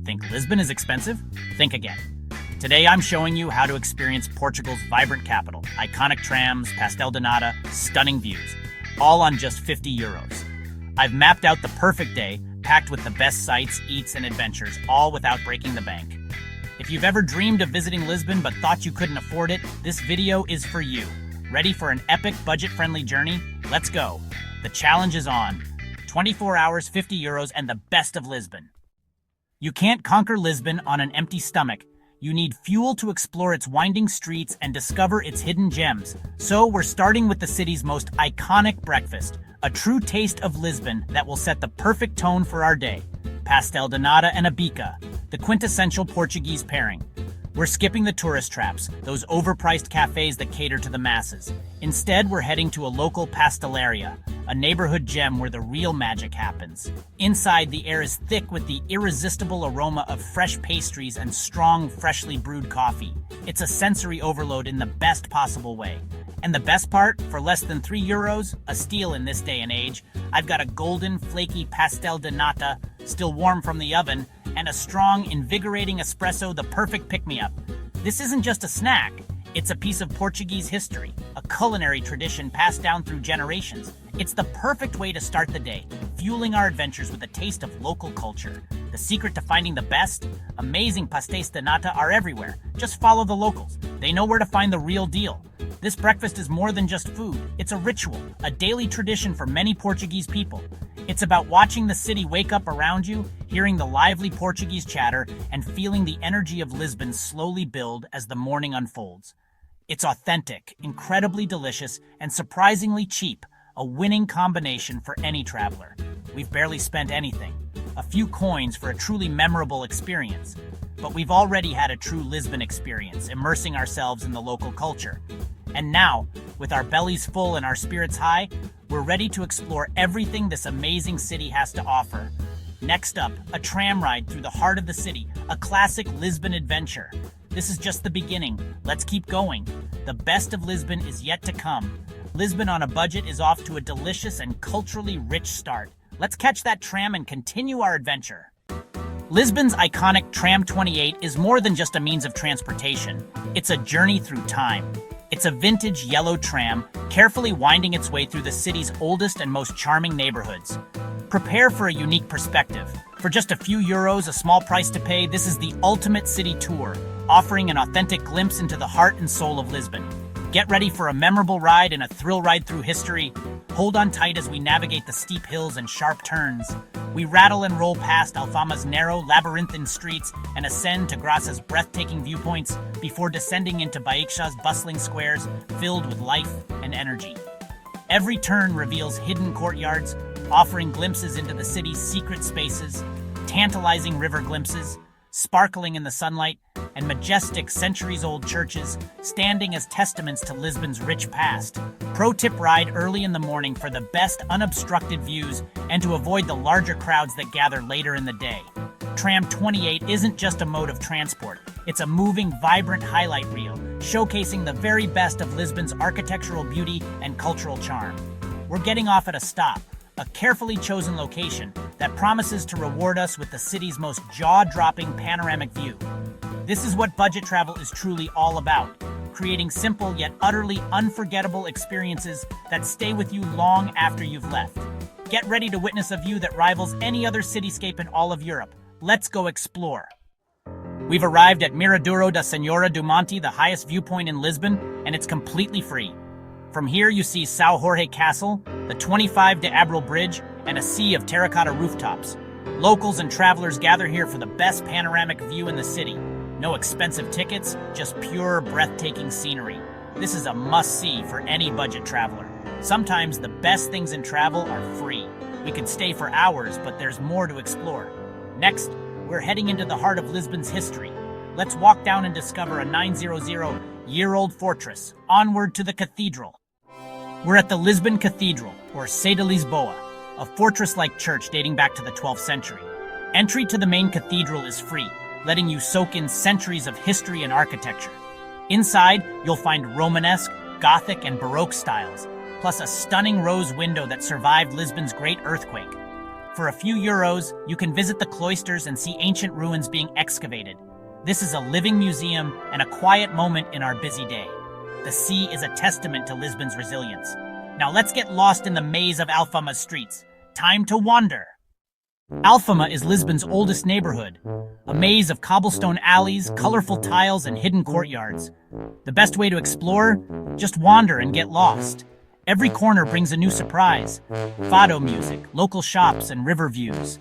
Think Lisbon is expensive? Think again. Today I'm showing you how to experience Portugal's vibrant capital, iconic trams, pastel de nata, stunning views, all on just 50 euros. I've mapped out the perfect day, packed with the best sights, eats, and adventures, all without breaking the bank. If you've ever dreamed of visiting Lisbon but thought you couldn't afford it, this video is for you. Ready for an epic, budget-friendly journey? Let's go. The challenge is on. 24 hours, 50 euros, and the best of Lisbon. You can't conquer Lisbon on an empty stomach. You need fuel to explore its winding streets and discover its hidden gems. So we're starting with the city's most iconic breakfast, a true taste of Lisbon that will set the perfect tone for our day. Pastel de nata and a bica, the quintessential Portuguese pairing. We're skipping the tourist traps, those overpriced cafes that cater to the masses. Instead, we're heading to a local pastelaria, a neighborhood gem where the real magic happens. Inside, the air is thick with the irresistible aroma of fresh pastries and strong, freshly brewed coffee. It's a sensory overload in the best possible way. And the best part, for less than 3 euros, a steal in this day and age, I've got a golden, flaky pastel de nata, still warm from the oven, and a strong, invigorating espresso, the perfect pick-me-up. This isn't just a snack, it's a piece of Portuguese history, a culinary tradition passed down through generations. It's the perfect way to start the day, fueling our adventures with a taste of local culture. The secret to finding the best, amazing pastéis de nata are everywhere. Just follow the locals. They know where to find the real deal. This breakfast is more than just food. It's a ritual, a daily tradition for many Portuguese people. It's about watching the city wake up around you, hearing the lively Portuguese chatter, and feeling the energy of Lisbon slowly build as the morning unfolds. It's authentic, incredibly delicious, and surprisingly cheap, a winning combination for any traveler. We've barely spent anything, a few coins for a truly memorable experience. But we've already had a true Lisbon experience, immersing ourselves in the local culture. And now, with our bellies full and our spirits high, we're ready to explore everything this amazing city has to offer. Next up, a tram ride through the heart of the city, a classic Lisbon adventure. This is just the beginning. Let's keep going. The best of Lisbon is yet to come. Lisbon on a budget is off to a delicious and culturally rich start. Let's catch that tram and continue our adventure. Lisbon's iconic Tram 28 is more than just a means of transportation. It's a journey through time. It's a vintage yellow tram, carefully winding its way through the city's oldest and most charming neighborhoods. Prepare for a unique perspective. For just a few euros, a small price to pay, this is the ultimate city tour, offering an authentic glimpse into the heart and soul of Lisbon. Get ready for a memorable ride and a thrill ride through history. Hold on tight as we navigate the steep hills and sharp turns. We rattle and roll past Alfama's narrow, labyrinthine streets and ascend to Graça's breathtaking viewpoints before descending into Baixa's bustling squares filled with life and energy. Every turn reveals hidden courtyards, offering glimpses into the city's secret spaces, tantalizing river glimpses, sparkling in the sunlight, and majestic centuries-old churches standing as testaments to Lisbon's rich past. Pro tip: ride early in the morning for the best unobstructed views and to avoid the larger crowds that gather later in the day. Tram 28 isn't just a mode of transport. It's a moving, vibrant highlight reel, showcasing the very best of Lisbon's architectural beauty and cultural charm. We're getting off at a stop, a carefully chosen location that promises to reward us with the city's most jaw-dropping panoramic view. This is what budget travel is truly all about, creating simple yet utterly unforgettable experiences that stay with you long after you've left. Get ready to witness a view that rivals any other cityscape in all of Europe. Let's go explore. We've arrived at Miradouro da Senhora do Monte, the highest viewpoint in Lisbon, and it's completely free. From here you see São Jorge Castle, the 25 de Abril Bridge, and a sea of terracotta rooftops. Locals and travelers gather here for the best panoramic view in the city. No expensive tickets, just pure, breathtaking scenery. This is a must-see for any budget traveler. Sometimes the best things in travel are free. We could stay for hours, but there's more to explore. Next, we're heading into the heart of Lisbon's history. Let's walk down and discover a 900-year-old fortress. Onward to the cathedral. We're at the Lisbon Cathedral, or Sé de Lisboa, a fortress-like church dating back to the 12th century. Entry to the main cathedral is free, letting you soak in centuries of history and architecture. Inside, you'll find Romanesque, Gothic, and Baroque styles, plus a stunning rose window that survived Lisbon's great earthquake. For a few euros, you can visit the cloisters and see ancient ruins being excavated. This is a living museum and a quiet moment in our busy day. The sea is a testament to Lisbon's resilience. Now let's get lost in the maze of Alfama's streets. Time to wander. Alfama is Lisbon's oldest neighborhood, a maze of cobblestone alleys, colorful tiles, and hidden courtyards. The best way to explore? Just wander and get lost. Every corner brings a new surprise. Fado music, local shops, and river views.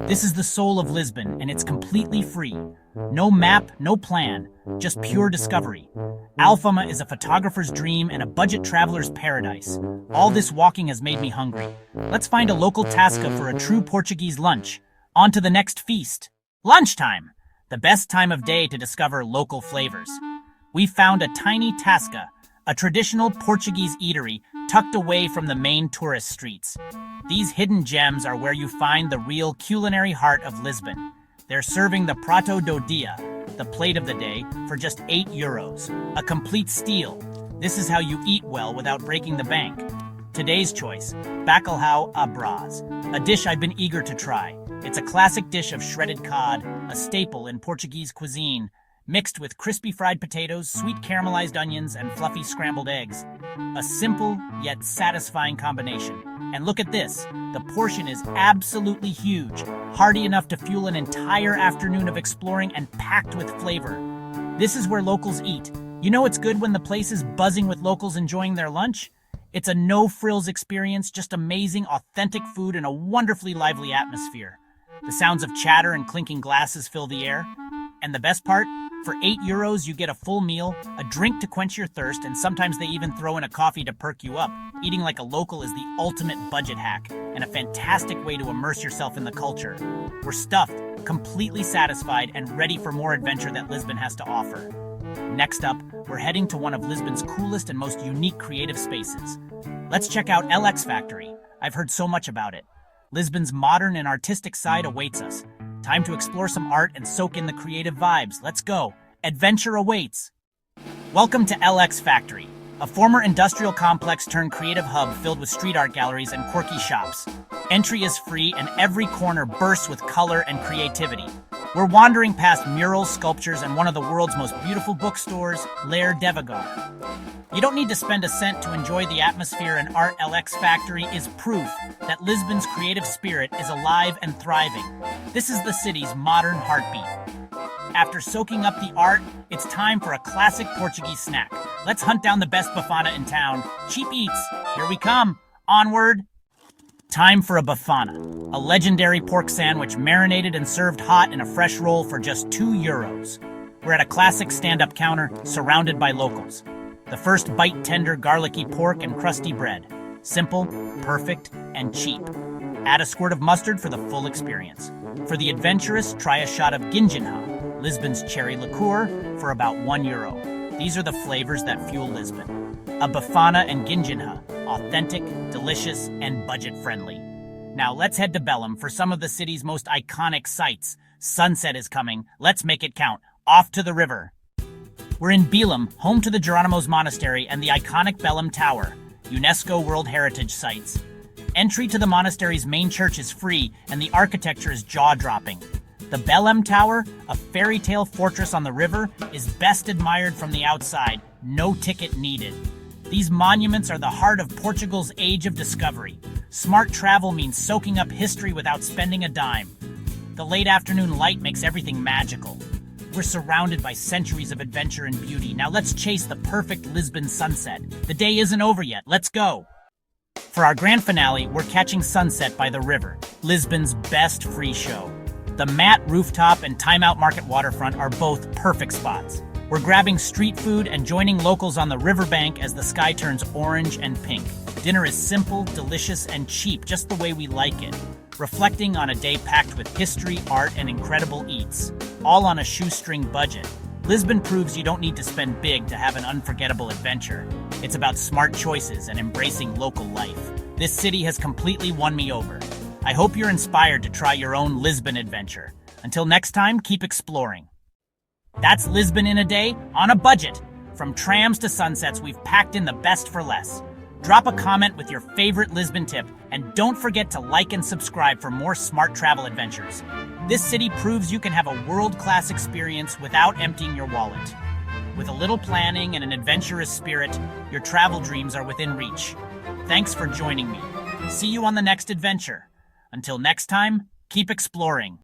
This is the soul of Lisbon, and it's completely free. No map, no plan, just pure discovery. Alfama is a photographer's dream and a budget traveler's paradise. All this walking has made me hungry. Let's find a local tasca for a true Portuguese lunch. On to the next feast. Lunchtime! The best time of day to discover local flavors. We found a tiny tasca, a traditional Portuguese eatery tucked away from the main tourist streets. These hidden gems are where you find the real culinary heart of Lisbon. They're serving the prato do dia, the plate of the day, for just 8 euros. A complete steal. This is how you eat well without breaking the bank. Today's choice, bacalhau à brás, a dish I've been eager to try. It's a classic dish of shredded cod, a staple in Portuguese cuisine, mixed with crispy fried potatoes, sweet caramelized onions, and fluffy scrambled eggs. A simple yet satisfying combination. And look at this, the portion is absolutely huge, hearty enough to fuel an entire afternoon of exploring and packed with flavor. This is where locals eat. You know it's good when the place is buzzing with locals enjoying their lunch? It's a no-frills experience, just amazing, authentic food in a wonderfully lively atmosphere. The sounds of chatter and clinking glasses fill the air. And the best part? For 8 euros, you get a full meal, a drink to quench your thirst, and sometimes they even throw in a coffee to perk you up. Eating like a local is the ultimate budget hack, and a fantastic way to immerse yourself in the culture. We're stuffed, completely satisfied, and ready for more adventure that Lisbon has to offer. Next up, we're heading to one of Lisbon's coolest and most unique creative spaces. Let's check out LX Factory. I've heard so much about it. Lisbon's modern and artistic side awaits us. Time to explore some art and soak in the creative vibes. Let's go. Adventure awaits. Welcome to LX Factory, a former industrial complex turned creative hub filled with street art galleries and quirky shops. Entry is free and every corner bursts with color and creativity. We're wandering past murals, sculptures, and one of the world's most beautiful bookstores, L'Air Devagar. You don't need to spend a cent to enjoy the atmosphere, and Art LX Factory is proof that Lisbon's creative spirit is alive and thriving. This is the city's modern heartbeat. After soaking up the art, it's time for a classic Portuguese snack. Let's hunt down the best bafana in town. Cheap eats, here we come. Onward. Time for a bafana, a legendary pork sandwich marinated and served hot in a fresh roll for just 2 euros. We're at a classic stand-up counter surrounded by locals. The first bite tender garlicky pork and crusty bread. Simple, perfect, and cheap. Add a squirt of mustard for the full experience. For the adventurous, try a shot of ginginha, Lisbon's cherry liqueur, for about 1 euro. These are the flavors that fuel Lisbon. A bafana and ginginha, authentic, delicious, and budget-friendly. Now let's head to Belém for some of the city's most iconic sights. Sunset is coming. Let's make it count. Off to the river. We're in Belém, home to the Geronimo's Monastery and the iconic Belém Tower, UNESCO World Heritage Sites. Entry to the monastery's main church is free, and the architecture is jaw-dropping. The Belém Tower, a fairy tale fortress on the river, is best admired from the outside. No ticket needed. These monuments are the heart of Portugal's age of discovery. Smart travel means soaking up history without spending a dime. The late afternoon light makes everything magical. We're surrounded by centuries of adventure and beauty. Now let's chase the perfect Lisbon sunset. The day isn't over yet. Let's go. For our grand finale, we're catching sunset by the river, Lisbon's best free show. The Matte Rooftop and Timeout Market waterfront are both perfect spots. We're grabbing street food and joining locals on the riverbank as the sky turns orange and pink. Dinner is simple, delicious, and cheap, just the way we like it. Reflecting on a day packed with history, art, and incredible eats, all on a shoestring budget. Lisbon proves you don't need to spend big to have an unforgettable adventure. It's about smart choices and embracing local life. This city has completely won me over. I hope you're inspired to try your own Lisbon adventure. Until next time, keep exploring. That's Lisbon in a day, on a budget. From trams to sunsets, we've packed in the best for less. Drop a comment with your favorite Lisbon tip, and don't forget to like and subscribe for more smart travel adventures. This city proves you can have a world-class experience without emptying your wallet. With a little planning and an adventurous spirit, your travel dreams are within reach. Thanks for joining me. See you on the next adventure. Until next time, keep exploring.